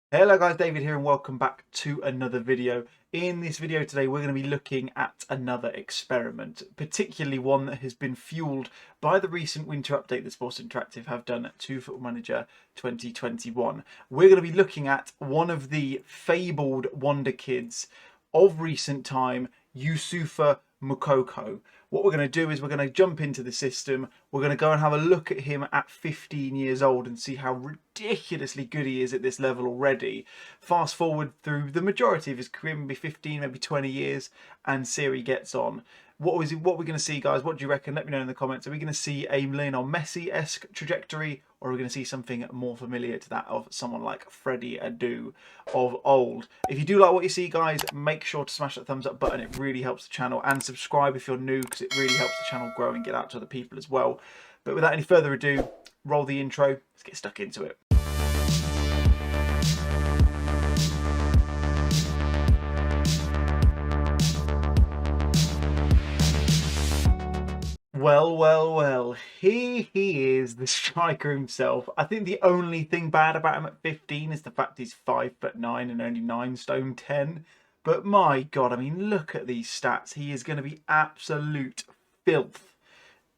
Hello guys, David here and welcome back to another video. In this video today we're going to be looking at another experiment, particularly one that has been fueled by the recent winter update that Sports Interactive have done to Football Manager 2021. We're going to be looking at one of the fabled wonder kids of recent time, Youssoufa Moukoko. What we're going to do is we're going to jump into the system. We're going to go and have a look at him at 15 years old and see how ridiculously good he is at this level already. Fast forward through the majority of his career, maybe 15, maybe 20 years, and see how he gets on. What we're going to see, guys? What do you reckon? Let me know in the comments. Are we going to see a Lionel Messi-esque trajectory, or are we going to see something more familiar to that of someone like Freddie Adu of old? If you do like what you see, guys, make sure to smash that thumbs up button. It really helps the channel, and subscribe if you're new, because it really helps the channel grow and get out to other people as well. But without any further ado, roll the intro. Let's get stuck into it. Well, here he is, the striker himself. I think the only thing bad about him at 15 is the fact he's 5'9" and only 9 stone 10. But my God, I mean, look at these stats. He is going to be absolute filth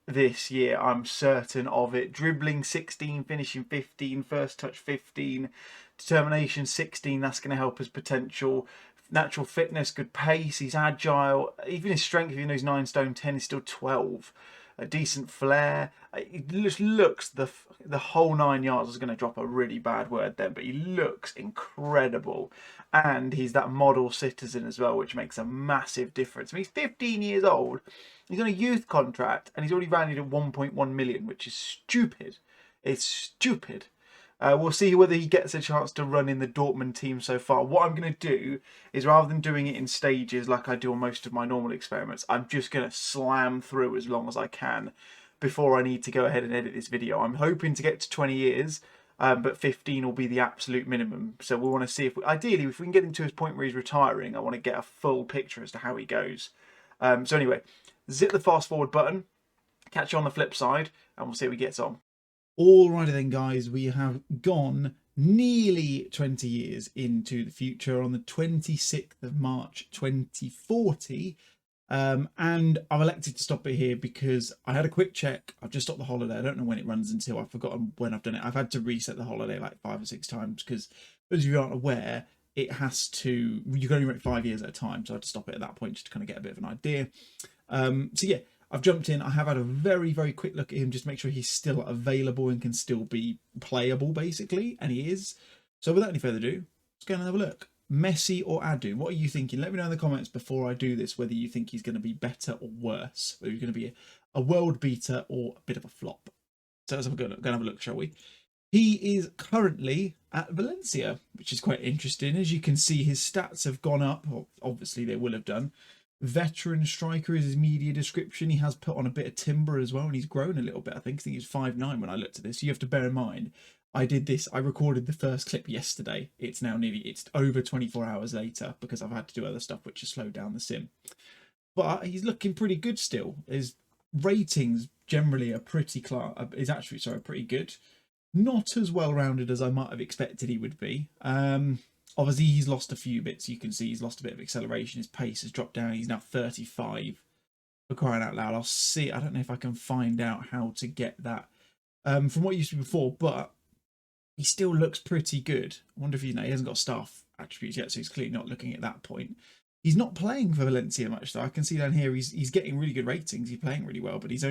this year, I'm certain of it. Dribbling 16, finishing 15, first touch 15, determination 16, that's going to help his potential. Natural fitness, good pace, he's agile. Even his strength, even though he's 9 stone 10, is still 12. A decent flair. It just looks the whole 9 yards. I was going to drop a really bad word then, but he looks incredible. And he's that model citizen as well, which makes a massive difference. I mean, he's 15 years old. He's on a youth contract, and he's already valued at 1.1 million, which is stupid. It's stupid. We'll see whether he gets a chance to run in the Dortmund team so far. What I'm going to do is, rather than doing it in stages like I do on most of my normal experiments, I'm just going to slam through as long as I can before I need to go ahead and edit this video. I'm hoping to get to 20 years, but 15 will be the absolute minimum. So we want to see if, ideally, if we can get him to his point where he's retiring, I want to get a full picture as to how he goes. So anyway, zip the fast forward button, catch you on the flip side, and we'll see how he gets on. Alrighty then, guys, we have gone nearly 20 years into the future on the 26th of March 2040, and I've elected to stop it here because I had a quick check. I've just stopped the holiday. I don't know when it runs until. I've forgotten when I've done it. I've had to reset the holiday like 5 or 6 times because, as you aren't aware, it has to, you can only run it 5 years at a time, so I had to stop it at that point just to kind of get a bit of an idea. So yeah, I've jumped in. I have had a very quick look at him just to make sure he's still available and can still be playable, basically, and he is. So without any further ado, let's go and have a look. Messi or Adu? What are you thinking? Let me know in the comments before I do this whether you think he's going to be better or worse, whether he's going to be a world beater or a bit of a flop. So let's go and have a look, shall we? He is currently at Valencia, which is quite interesting. As you can see, his stats have gone up. Well, obviously, they will have done. Veteran striker is his media description. He has put on a bit of timber as well, and he's grown a little bit. I think he's 5'9" when I looked at this. You have to bear in mind, I recorded the first clip yesterday. It's over 24 hours later because I've had to do other stuff which has slowed down the sim. But he's looking pretty good still. His ratings generally are pretty good. Not as well rounded as I might have expected he would be. Obviously, he's lost a few bits. You can see he's lost a bit of acceleration. His pace has dropped down. He's now 35. For crying out loud, I'll see. I don't know if I can find out how to get that from what used to be before, but he still looks pretty good. I wonder if he hasn't got staff attributes yet, so he's clearly not looking at that point. He's not playing for Valencia much, though. I can see down here he's getting really good ratings. He's playing really well, but he's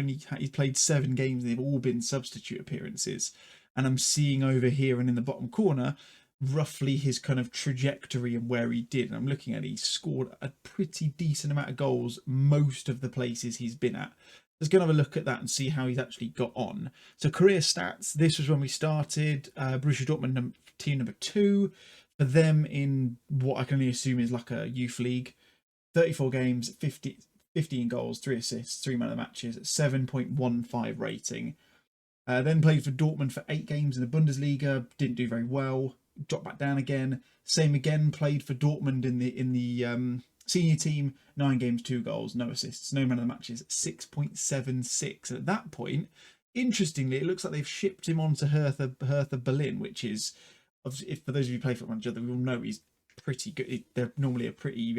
played 7 games. And they've all been substitute appearances. And I'm seeing over here and in the bottom corner roughly his kind of trajectory and where he did. And I'm looking at it, he's scored a pretty decent amount of goals most of the places he's been at. Let's go and have a look at that and see how he's actually got on. So career stats, this was when we started. Borussia Dortmund team number 2 for them in what I can only assume is like a youth league. 34 games, 15 goals, 3 assists, 3 man of the matches, 7.15 rating. Then played for Dortmund for 8 games in the Bundesliga, didn't do very well. Dropped back down again. Same again, played for Dortmund in the senior team, 9 games, 2 goals, no assists, no man of the matches, 6.76. At that point, interestingly, it looks like they've shipped him on to Hertha Berlin, which is if for those of you who play Football Manager, we will know he's pretty good. They're normally a pretty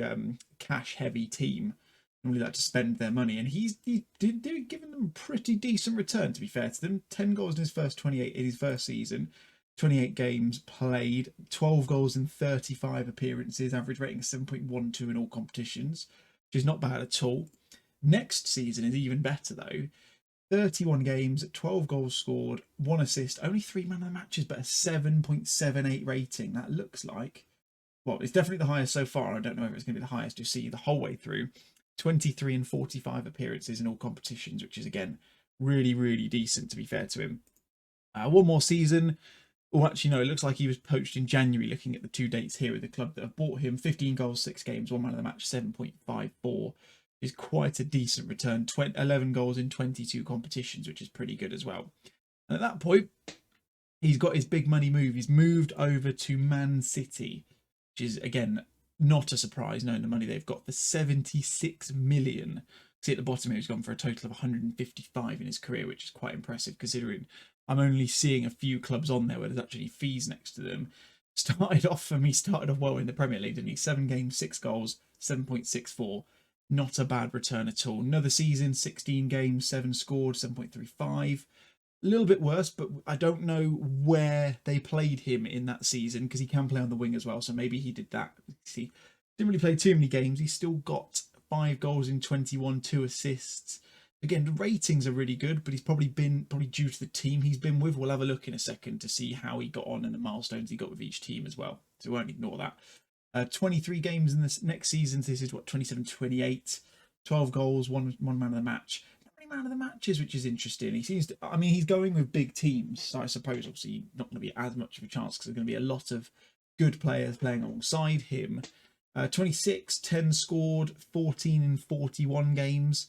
cash-heavy team. Normally like to spend their money, and he's giving them pretty decent return, to be fair to them. 10 goals in his first 28 in his first season, 28 games played, 12 goals in 35 appearances, average rating 7.12 in all competitions, which is not bad at all. Next season is even better though. 31 games, 12 goals scored, 1 assist, only 3 man of the matches, but a 7.78 rating. That looks like, well, it's definitely the highest so far. I don't know if it's going to be the highest. You'll see the whole way through. 23 and 45 appearances in all competitions, which is, again, really, really decent, to be fair to him. One more season. Oh, actually, no, it looks like he was poached in January, looking at the 2 dates here with the club that have bought him. 15 goals, 6 games, 1 man of the match, 7.54. Is quite a decent return. 11 goals in 22 competitions, which is pretty good as well. And at that point, he's got his big money move. He's moved over to Man City, which is, again, not a surprise knowing the money they've got for 76 million. See at the bottom here, he's gone for a total of 155 in his career, which is quite impressive considering I'm only seeing a few clubs on there where there's actually fees next to them. Started off well in the Premier League, didn't he? 7 games, 6 goals, 7.64. Not a bad return at all. Another season, 16 games, 7 scored, 7.35. A little bit worse, but I don't know where they played him in that season because he can play on the wing as well. So maybe he did that. See, didn't really play too many games. He's still got 5 goals in 21, 2 assists. Again, the ratings are really good, but he's probably due to the team he's been with. We'll have a look in a second to see how he got on and the milestones he got with each team as well. So we won't ignore that. 23 games in this next season. So this is what, 27-28. 12 goals, one man of the match. Man of the matches, which is interesting. He seems to, I mean, he's going with big teams, so I suppose obviously not going to be as much of a chance because there's going to be a lot of good players playing alongside him. 26, 10 scored, 14 in 41 games.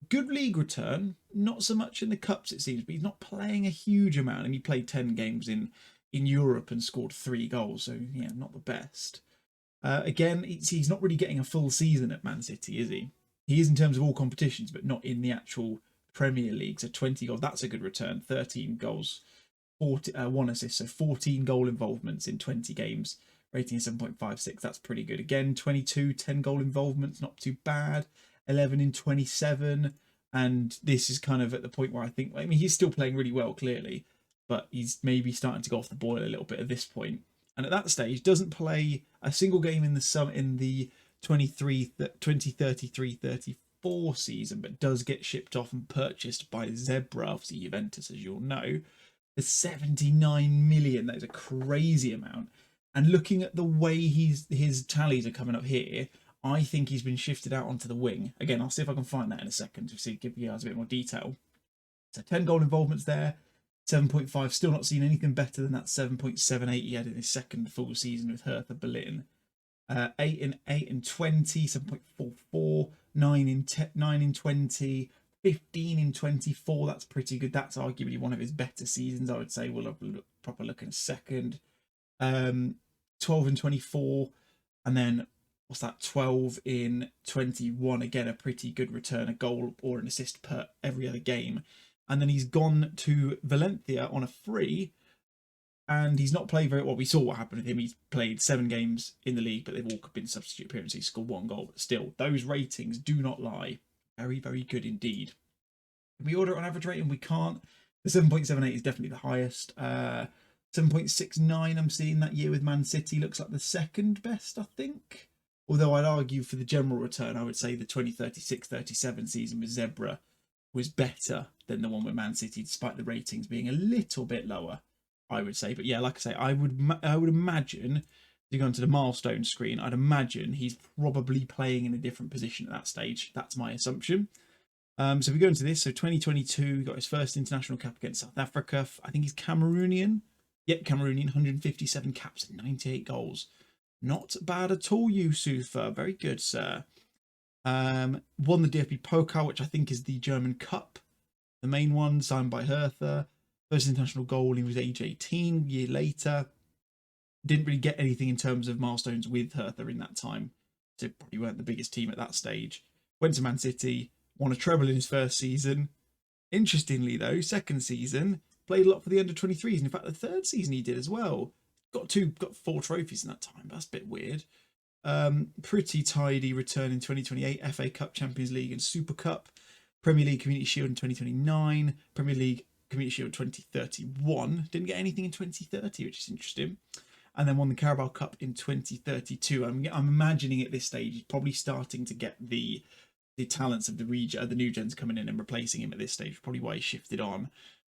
Good league return, not so much in the cups it seems, but he's not playing a huge amount, and he played 10 games in Europe and scored 3 goals, so yeah, not the best. Again, he's not really getting a full season at Man City, is he? He is in terms of all competitions, but not in the actual Premier League. So 20 goals, that's a good return. 13 goals, 1 assist. So 14 goal involvements in 20 games. Rating is 7.56. That's pretty good. Again, 22, 10 goal involvements, not too bad. 11 in 27. And this is kind of at the point where I think, I mean, he's still playing really well, clearly, but he's maybe starting to go off the boil a little bit at this point. And at that stage, doesn't play a single game in the 2033-34 season, but does get shipped off and purchased by Zebra, obviously Juventus, as you'll know. The 79 million, that is a crazy amount. And looking at the way his tallies are coming up here, I think he's been shifted out onto the wing. Again, I'll see if I can find that in a second to give you guys a bit more detail. So 10 goal involvements there, 7.5. Still not seen anything better than that 7.78 he had in his second full season with Hertha Berlin. 8 in 20, 7.44, 9 in 20, 15 in 24. That's pretty good. That's arguably one of his better seasons, I would say. We'll have a proper look in a second. 12 in 24, and then what's that? 12 in 21. Again, a pretty good return, a goal or an assist per every other game. And then he's gone to Valencia on a free. And he's not played very well. We saw what happened with him. He's played 7 games in the league, but they've all been substitute appearances. He scored 1 goal, but still, those ratings do not lie. Very, very good indeed. Can we order it on average rating? We can't. The 7.78 is definitely the highest. 7.69 I'm seeing that year with Man City. Looks like the second best, I think. Although I'd argue for the general return, I would say the 2036-37 season with Zebra was better than the one with Man City, despite the ratings being a little bit lower, I would say. But yeah, like I say, I would imagine, if you go onto the milestone screen, I'd imagine he's probably playing in a different position at that stage. That's my assumption. So if we go into this, so 2022, got his first international cap against South Africa. I think he's Cameroonian. Yep, Cameroonian, 157 caps and 98 goals. Not bad at all, Youssoufa. Very good, sir. Won the DFB Pokal, which I think is the German Cup. The main one, signed by Hertha. First international goal, he was age 18, a year later. Didn't really get anything in terms of milestones with Hertha in that time. So probably weren't the biggest team at that stage. Went to Man City, won a treble in his first season. Interestingly though, second season, played a lot for the under-23s. In fact, the third season he did as well. got 4 trophies in that time. That's a bit weird. Pretty tidy return in 2028, FA Cup, Champions League and Super Cup, Premier League Community Shield in 2029, Premier League Community Shield 2031. Didn't get anything in 2030, which is interesting. And then won the Carabao Cup in 2032. I'm imagining at this stage he's probably starting to get the talents of the new gens coming in and replacing him at this stage. Probably why he shifted on.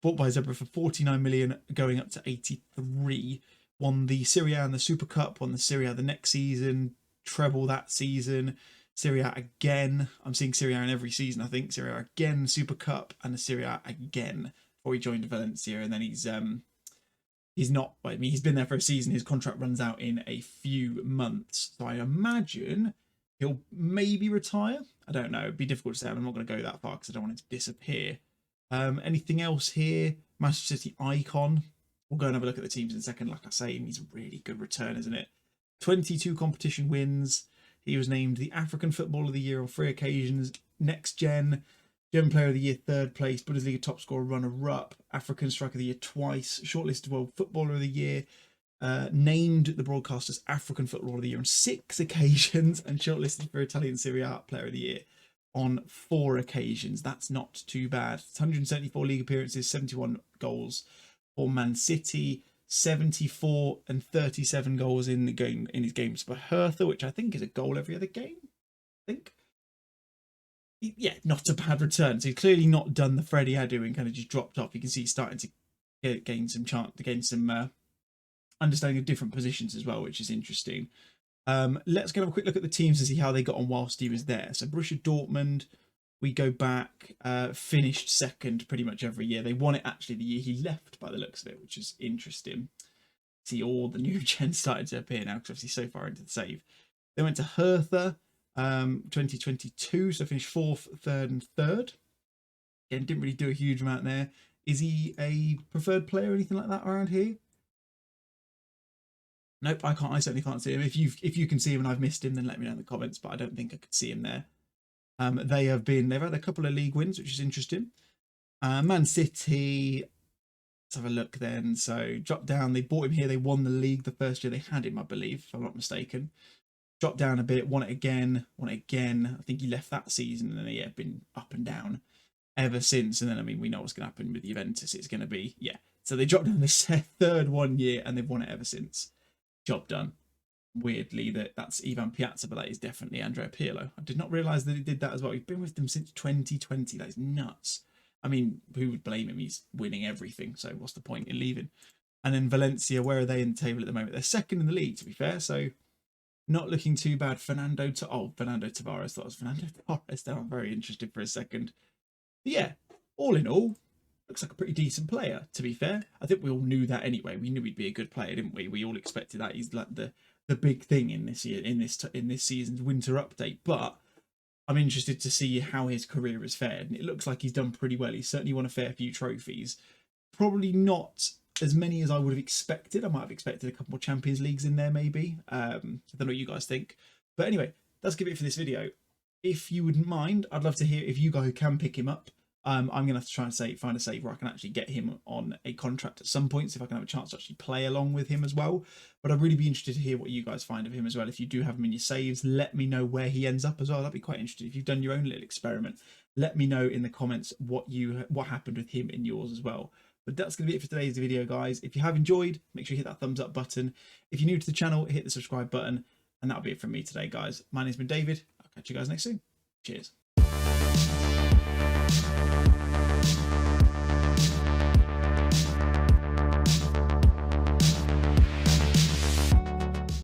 Bought by Zebra for 49 million, going up to 83. Won the Serie A and the Super Cup. Won the Serie A the next season. Treble that season. Serie A again. I'm seeing Serie A in every season, I think. Serie A again, Super Cup, and the Serie A again before he joined Valencia. And then he's not, I mean, he's been there for a season. His contract runs out in a few months. So I imagine he'll maybe retire. I don't know. It'd be difficult to say. I'm not going to go that far because I don't want it to disappear. Anything else here? Manchester City icon. We'll go and have a look at the teams in a second. Like I say, he's a really good return, isn't it? 22 competition wins. He was named the African Footballer of the Year on 3 occasions. Next Gen, German Player of the Year 3rd place. Bundesliga top scorer runner-up. African Striker of the Year twice. Shortlisted World Footballer of the Year. Named the broadcaster's African Footballer of the Year on 6 occasions. And shortlisted for Italian Serie A Player of the Year on 4 occasions. That's not too bad. 174 league appearances, 71 goals for Man City. 74 and 37 goals in the game in his games for Hertha, which I think is a goal every other game. I think. Yeah, not a bad return. So he's clearly not done the Freddie Adu and kind of just dropped off. You can see he's starting to gain some chance to gain some understanding of different positions as well, which is interesting. Let's go have a quick look at the teams to see how they got on whilst he was there. So Borussia Dortmund, we go back, finished second pretty much every year. They won it actually the year he left by the looks of it, which is interesting. See all the new gens started to appear now because obviously so far into the save. They went to Hertha 2022, so finished 4th, 3rd and 3rd. Again, didn't really do a huge amount there. Is he a preferred player or anything like that around here? Nope, I certainly can't see him. If you can see him and I've missed him, then let me know in the comments, but I don't think I could see him there. They've had a couple of league wins, which is interesting. Man City, let's have a look then. So dropped down. They bought him here. They won the league the first year they had him, I believe, if I'm not mistaken. Dropped down a bit, won it again. I think he left that season, and then been up and down ever since. And then I mean, we know what's going to happen with Juventus. It's going to be So they dropped down the 3rd one year, and they've won it ever since. Job done. Weirdly, that's Ivan Piazza, but that is definitely Andrea Pirlo. I did not realise that he did that as well. He's been with them since 2020. That is nuts. I mean, who would blame him? He's winning everything, so what's the point in leaving? And then Valencia, where are they in the table at the moment? They're 2nd in the league, to be fair, so not looking too bad. Fernando Tavares. Thought it was Fernando Torres. I'm very interested for a second. But yeah, all in all, looks like a pretty decent player, to be fair. I think we all knew that anyway. We knew he'd be a good player, didn't we? We all expected that. He's like the big thing in this year, in this season's winter update. But I'm interested to see how his career has fared, and it looks like he's done pretty well. He's certainly won a fair few trophies. Probably not as many as I would have expected. I might have expected a couple more Champions Leagues in there, maybe. I don't know what you guys think. But anyway, that's going to be it for this video. If you wouldn't mind, I'd love to hear if you guys can pick him up. I'm going to have to try and find a save where I can actually get him on a contract at some point, so if I can have a chance to actually play along with him as well. But I'd really be interested to hear what you guys find of him as well. If you do have him in your saves, let me know where he ends up as well. That'd be quite interesting. If you've done your own little experiment, let me know in the comments what happened with him in yours as well. But that's going to be it for today's video, guys. If you have enjoyed, make sure you hit that thumbs up button. If you're new to the channel, hit the subscribe button. And that'll be it from me today, guys. My name's been David. I'll catch you guys next soon. Cheers.